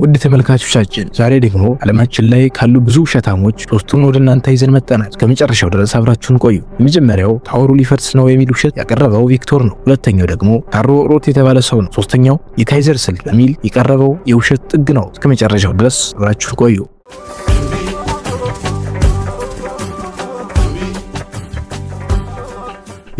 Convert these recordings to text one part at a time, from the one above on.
ውድ ተመልካቾቻችን ዛሬ ደግሞ ዓለማችን ላይ ካሉ ብዙ ውሸታሞች ሶስቱን ወደ እናንተ ይዘን መጣናል። እስከመጨረሻው ድረስ አብራችሁን ቆዩ። የመጀመሪያው ታወሩ ሊፈርስ ነው የሚል ውሸት ያቀረበው ቪክቶር ነው። ሁለተኛው ደግሞ ታሮ ሮት የተባለ ሰው ነው። ሶስተኛው የካይዘር ስልት በሚል የቀረበው የውሸት ጥግ ነው። እስከመጨረሻው ድረስ አብራችሁን ቆዩ።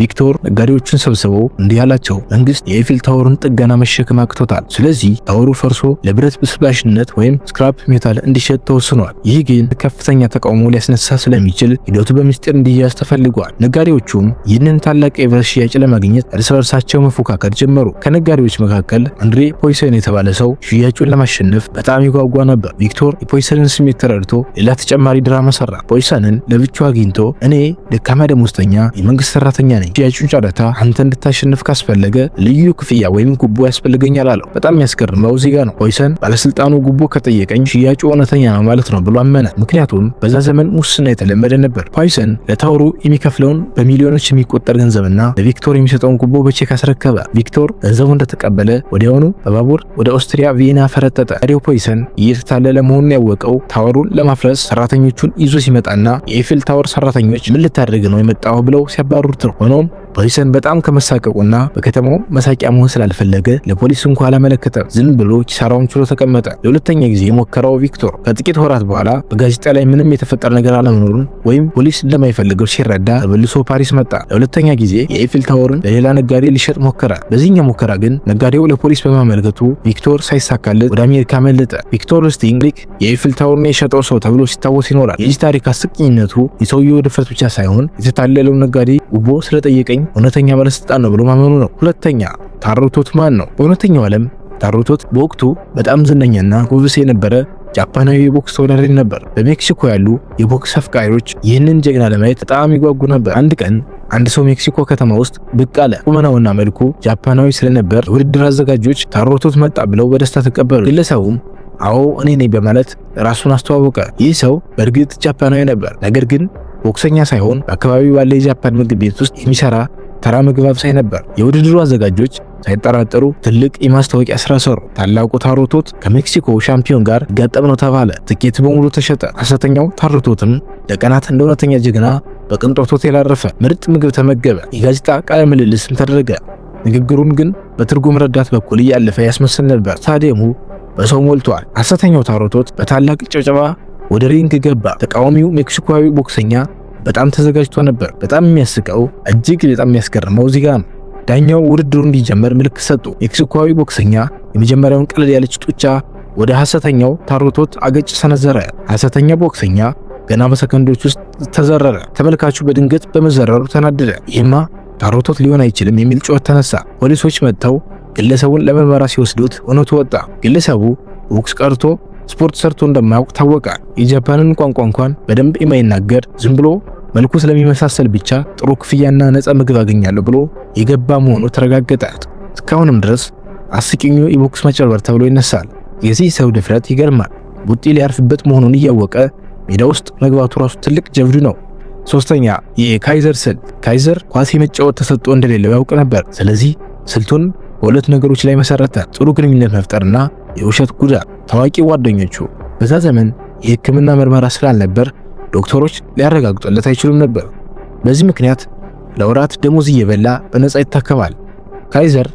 ቪክቶር ነጋዴዎችን ሰብስቦ እንዲህ ያላቸው፣ መንግስት የኤፊል ታወርን ጥገና መሸከም አቅቶታል። ስለዚህ ታወሩ ፈርሶ ለብረት ብስባሽነት ወይም ስክራፕ ሜታል እንዲሸጥ ተወስኗል። ይህ ግን ከፍተኛ ተቃውሞ ሊያስነሳ ስለሚችል ሂደቱ በምስጢር እንዲያዝ ተፈልጓል። ነጋዴዎቹም ይህንን ታላቅ የብረት ሽያጭ ለማግኘት እርስ በርሳቸው መፎካከር ጀመሩ። ከነጋዴዎች መካከል አንድሬ ፖይሰን የተባለ ሰው ሽያጩን ለማሸነፍ በጣም ይጓጓ ነበር። ቪክቶር የፖይሰንን ስሜት ተረድቶ ሌላ ተጨማሪ ድራማ ሰራ። ፖይሰንን ለብቻው አግኝቶ እኔ ደካማ ደሞዝተኛ የመንግስት ሰራተኛ ነኝ፣ ሽያጩን ጨረታ አንተ እንድታሸንፍ ካስፈለገ ልዩ ክፍያ ወይም ጉቦ ያስፈልገኛል አለው። በጣም የሚያስገርመው እዚህ ጋር ነው። ፖይሰን ባለስልጣኑ ጉቦ ከጠየቀኝ ሽያጩ እውነተኛ ነው ማለት ነው ብሎ አመነ። ምክንያቱም በዛ ዘመን ሙስና የተለመደ ነበር። ፖይሰን ለታወሩ የሚከፍለውን በሚሊዮኖች የሚቆጠር ገንዘብና ለቪክቶር የሚሰጠውን ጉቦ በቼክ አስረከበ። ቪክቶር ገንዘቡ እንደተቀበለ ወዲያውኑ በባቡር ወደ ኦስትሪያ ቪየና ፈረጠጠ። ታዲያው ፖይሰን እየተታለለ መሆኑን ያወቀው ታወሩን ለማፍረስ ሰራተኞቹን ይዞ ሲመጣና የኤፊል ታወር ሰራተኞች ምን ልታደርግ ነው የመጣው ብለው ሲያባሩት ነው። ሆኖም ፖይሰን በጣም ከመሳቀቁና በከተማው መሳቂያ መሆን ስላልፈለገ ለፖሊስ እንኳን አላመለከተም። ዝም ብሎ ኪሳራውን ችሎ ተቀመጠ። ለሁለተኛ ጊዜ የሞከረው ቪክቶር ከጥቂት ወራት በኋላ በጋዜጣ ላይ ምንም የተፈጠረ ነገር አለመኖሩን ወይም ፖሊስ እንደማይፈልገው ሲረዳ ተመልሶ ፓሪስ መጣ። ለሁለተኛ ጊዜ የኤፊል ታወርን ለሌላ ነጋዴ ሊሸጥ ሞከረ። በዚህኛው ሙከራ ግን ነጋዴው ለፖሊስ በማመልከቱ ቪክቶር ሳይሳካለት ወደ አሜሪካ መለጠ። ቪክቶር ስቲንግሊክ የኤፊል ታወርን የሸጠው ሰው ተብሎ ሲታወስ ይኖራል። የዚህ ታሪክ አስቂኝነቱ የሰውየው ድፍረት ብቻ ሳይሆን የተታለለው ነጋዴ ጉቦ ስለጠየቀኝ እውነተኛ ባለስልጣን ነው ብሎ ማመኑ ነው። ሁለተኛ ታሮ ቶት ማን ነው? በእውነተኛው ዓለም ታሮ ቶት በወቅቱ በጣም ዝነኛና ጎበዝ የነበረ ጃፓናዊ የቦክስ ተወዳዳሪ ነበር። በሜክሲኮ ያሉ የቦክስ አፍቃሪዎች ይህንን ጀግና ለማየት በጣም ይጓጉ ነበር። አንድ ቀን አንድ ሰው ሜክሲኮ ከተማ ውስጥ ብቅ አለ። ቁመናውና መልኩ ጃፓናዊ ስለነበር የውድድር አዘጋጆች ታሮ ቶት መጣ ብለው በደስታ ተቀበሉ። ግለሰቡም አዎ እኔ ነኝ በማለት ራሱን አስተዋወቀ። ይህ ሰው በእርግጥ ጃፓናዊ ነበር፣ ነገር ግን ቦክሰኛ ሳይሆን በአካባቢው ባለ የጃፓን ምግብ ቤት ውስጥ የሚሰራ ተራ ምግብ አብሳይ ነበር። የውድድሩ አዘጋጆች ሳይጠራጠሩ ትልቅ የማስታወቂያ ስራ ሰሩ። ታላቁ ታሮ ቶት ከሜክሲኮ ሻምፒዮን ጋር ጋጠም ነው ተባለ። ትኬት በሙሉ ተሸጠ። ሐሰተኛው ታሮ ቶትም ለቀናት እንደ እውነተኛ ጀግና በቅንጦት ሆቴል አረፈ። ምርጥ ምግብ ተመገበ። የጋዜጣ ቃለ ምልልስም ተደረገ። ንግግሩን ግን በትርጉም ረዳት በኩል እያለፈ ያስመስል ነበር። ስታዲየሙ በሰው ሞልቷል። ሐሰተኛው ታሮ ቶት በታላቅ ጭብጨባ ወደ ሪንግ ገባ። ተቃዋሚው ሜክሲኮዊ ቦክሰኛ በጣም ተዘጋጅቶ ነበር። በጣም የሚያስቀው እጅግ በጣም የሚያስገርመው እዚህ ጋር ነው። ዳኛው ውድድሩ እንዲጀመር ምልክት ሰጡ። ሜክሲኮዊ ቦክሰኛ የመጀመሪያውን ቀለል ያለች ጡጫ ወደ ሐሰተኛው ታሮ ቶት አገጭ ሰነዘረ። ሐሰተኛ ቦክሰኛ ገና በሰከንዶች ውስጥ ተዘረረ። ተመልካቹ በድንገት በመዘረሩ ተናደደ። ይህማ ታሮ ቶት ሊሆን አይችልም የሚል ጩኸት ተነሳ። ፖሊሶች መጥተው ግለሰቡን ለምርመራ ሲወስዱት እውነቱ ወጣ። ግለሰቡ ቦክስ ቀርቶ ስፖርት ሰርቶ እንደማያውቅ ታወቀ። የጃፓንን ቋንቋ እንኳን በደንብ የማይናገር ዝም ብሎ መልኩ ስለሚመሳሰል ብቻ ጥሩ ክፍያና ነፃ ምግብ አገኛለሁ ብሎ የገባ መሆኑ ተረጋገጠ። እስካሁንም ድረስ አስቂኙ የቦክስ መጨረበር ተብሎ ይነሳል። የዚህ ሰው ድፍረት ይገርማል። ቡጢ ሊያርፍበት መሆኑን እያወቀ ሜዳ ውስጥ መግባቱ ራሱ ትልቅ ጀብዱ ነው። ሶስተኛ የካይዘር ስልት። ካይዘር ኳስ የመጫወት ተሰጥቶ እንደሌለው ያውቅ ነበር። ስለዚህ ስልቱን በሁለት ነገሮች ላይ መሰረተ፣ ጥሩ ግንኙነት መፍጠርና የውሸት ጉዳት። ታዋቂ ጓደኞቹ በዛ ዘመን የሕክምና ምርመራ ስላልነበር ዶክተሮች ሊያረጋግጡለት አይችሉም ነበር። በዚህ ምክንያት ለወራት ደሞዝ እየበላ በነፃ ይታከማል። ካይዘር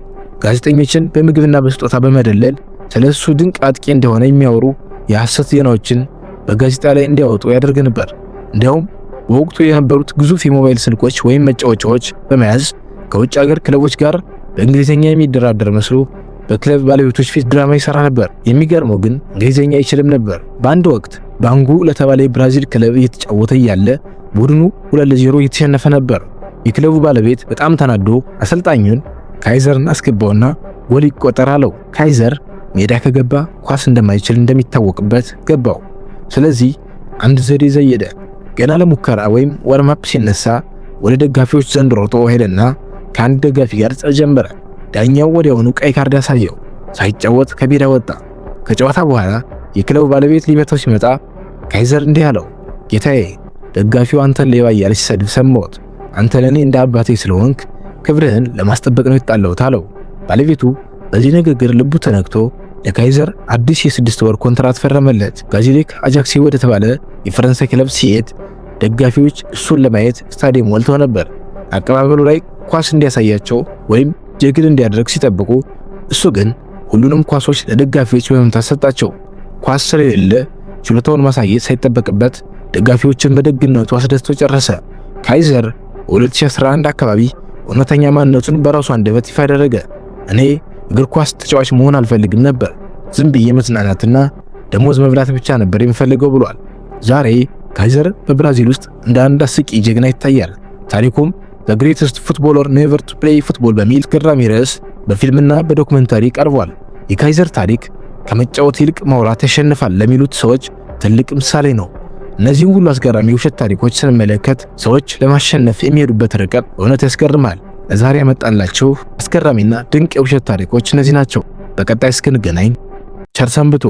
ጋዜጠኞችን በምግብና በስጦታ በመደለል ስለሱ ድንቅ አጥቂ እንደሆነ የሚያወሩ የሐሰት ዜናዎችን በጋዜጣ ላይ እንዲያወጡ ያደርግ ነበር። እንዲያውም በወቅቱ የነበሩት ግዙፍ የሞባይል ስልኮች ወይም መጫወቻዎች በመያዝ ከውጭ ሀገር ክለቦች ጋር በእንግሊዝኛ የሚደራደር መስሎ በክለብ ባለቤቶች ፊት ድራማ ይሰራ ነበር። የሚገርመው ግን እንግሊዝኛ አይችልም ነበር። በአንድ ወቅት ባንጉ ለተባለ የብራዚል ክለብ እየተጫወተ እያለ ቡድኑ 2-0 እየተሸነፈ ነበር። የክለቡ ባለቤት በጣም ተናዶ አሰልጣኙን ካይዘርን አስገባውና ጎል ይቆጠር አለው። ካይዘር ሜዳ ከገባ ኳስ እንደማይችል እንደሚታወቅበት ገባው። ስለዚህ አንድ ዘዴ ዘየደ። ገና ለሙከራ ወይም ወርማፕ ሲነሳ ወደ ደጋፊዎች ዘንድ ሮጦ ሄደና ከአንድ ደጋፊ ጋር ጸብ ጀመረ። ዳኛው ወዲያውኑ ቀይ ካርድ አሳየው። ሳይጫወት ከሜዳ ወጣ። ከጨዋታ በኋላ የክለቡ ባለቤት ሊመታው ሲመጣ ካይዘር እንዲህ አለው፣ ጌታዬ ደጋፊው አንተን ሌባ እያለ ሲሰድብ ሰማሁት። አንተ ለኔ እንደ አባቴ ስለሆንክ ክብርህን ለማስጠበቅ ነው የተጣለሁት አለው። ባለቤቱ በዚህ ንግግር ልቡ ተነክቶ ለካይዘር አዲስ የ6 ወር ኮንትራት ፈረመለት። ጋዚሌክ አጃክሲ ወደ ተባለ የፈረንሳይ ክለብ ሲሄድ ደጋፊዎች እሱን ለማየት ስታዲየም ሞልተው ነበር። አቀባበሉ ላይ ኳስ እንዲያሳያቸው ወይም ጀግል እንዲያደርግ ሲጠብቁ፣ እሱ ግን ሁሉንም ኳሶች ለደጋፊዎች በመምታት ሰጣቸው። ኳስ ስለሌለ ችሎታውን ማሳየት ሳይጠበቅበት ደጋፊዎችን በደግነቱ አስደስቶ ጨረሰ። ካይዘር በ2011 አካባቢ እውነተኛ ማንነቱን በራሱ አንደበት ይፋ አደረገ። እኔ እግር ኳስ ተጫዋች መሆን አልፈልግም ነበር፣ ዝም ብዬ መዝናናትና ደሞዝ መብላት ብቻ ነበር የምፈልገው ብሏል። ዛሬ ካይዘር በብራዚል ውስጥ እንደ አንድ አስቂኝ ጀግና ይታያል። ታሪኩም ዘ ግሬተስት ፉትቦለር ኔቨር ቱ ፕሌይ ፉትቦል በሚል ገራሚ ርዕስ በፊልምና በዶክመንታሪ ቀርቧል። የካይዘር ታሪክ ከመጫወት ይልቅ ማውራት ያሸንፋል ለሚሉት ሰዎች ትልቅ ምሳሌ ነው። እነዚህም ሁሉ አስገራሚ ውሸት ታሪኮች ስንመለከት ሰዎች ለማሸነፍ የሚሄዱበት ርቀት እውነት ያስገርማል። ለዛሬ ያመጣላችሁ አስገራሚና ድንቅ የውሸት ታሪኮች እነዚህ ናቸው። በቀጣይ እስክንገናኝ ቸር ሰንብቱ።